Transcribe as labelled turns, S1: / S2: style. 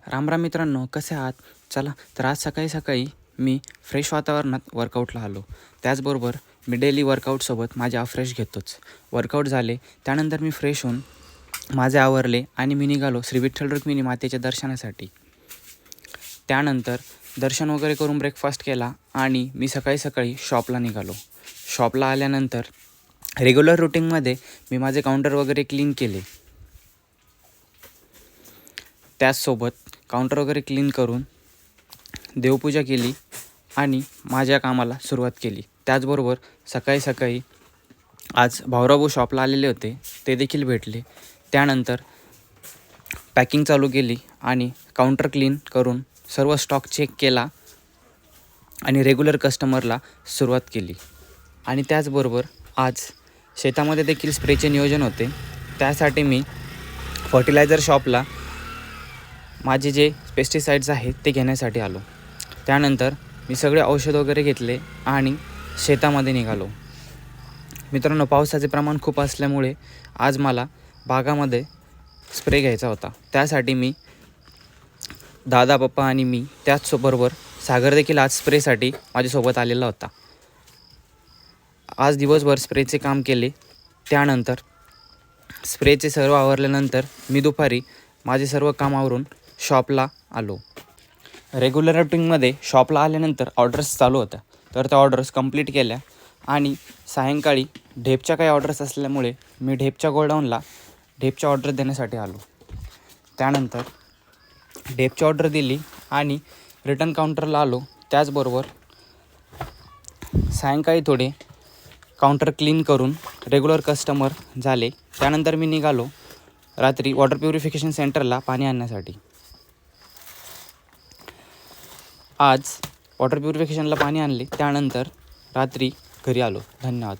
S1: रामराम मित्रांनो, कसे आहात? चला तर आज सकाळी सकाळी मी फ्रेश वातावरणात वर्कआउटला आलो. त्याचबरोबर मी डेली वर्कआउटसोबत माझे फ्रेश घेतोच. वर्कआउट झाले त्यानंतर मी फ्रेश होऊन माझे आवरले आणि मी निघालो श्री विठ्ठल रुक्मिणी मातेच्या दर्शनासाठी. त्यानंतर दर्शन वगैरे करून ब्रेकफास्ट केला आणि मी सकाळी सकाळी शॉपला निघालो. शॉपला आल्यानंतर रेग्युलर रुटीनमध्ये मी माझे काउंटर वगैरे क्लीन केले. त्याचसोबत काउंटर वगैरे क्लीन करून देवपूजा केली आणि माझ्या कामाला सुरुवात केली. त्याचबरोबर सकाळी सकाळी आज भाऊराव शॉपला आलेले होते, ते देखील भेटले. त्यानंतर पॅकिंग चालू केली आणि काउंटर क्लीन करून सर्व स्टॉक चेक केला आणि रेग्युलर कस्टमरला सुरुवात केली. आणि त्याचबरोबर आज शेतामध्ये देखील स्प्रेचे नियोजन होते. त्यासाठी मी फर्टिलायझर शॉपला माझे जे पेस्टिसाइड्स आहेत ते घेण्यासाठी आलो. त्यानंतर मी सगळे औषध वगैरे घेतले आणि शेतामध्ये निघालो. मित्रांनो, पावसाचे प्रमाण खूप असल्यामुळे आज मला बागामध्ये स्प्रे घ्यायचा होता. त्यासाठी मी दादा, पप्पा आणि मी, त्याचबरोबर सागर देखील आज स्प्रेसाठी माझ्यासोबत आलेला होता. आज दिवसभर स्प्रेचे काम केले. त्यानंतर स्प्रेचे सर्व आवरल्यानंतर मी दुपारी माझे सर्व काम आवरून शॉपला आलो. रेग्युलर रुटीनमध्ये शॉपला आल्यानंतर ऑर्डर्स चालू होत्या, तर त्या ऑर्डर्स कंप्लीट केल्या आणि सायंकाळी ढेपच्या काही ऑर्डर्स असल्यामुळे मी ढेपच्या गोडाऊनला ढेपच्या ऑर्डर देण्यासाठी आलो. त्यानंतर ढेपची ऑर्डर दिली आणि रिटर्न काउंटरला आलो. त्याचबरोबर सायंकाळी थोडे काउंटर क्लीन करून रेग्युलर कस्टमर झाले. त्यानंतर मी निघालो रात्री वॉटर प्युरिफिकेशन सेंटरला पाणी आणण्यासाठी. आज वॉटर प्युरिफिकेशनला पाणी आणले, त्यानंतर रात्री घरी आलो. धन्यवाद.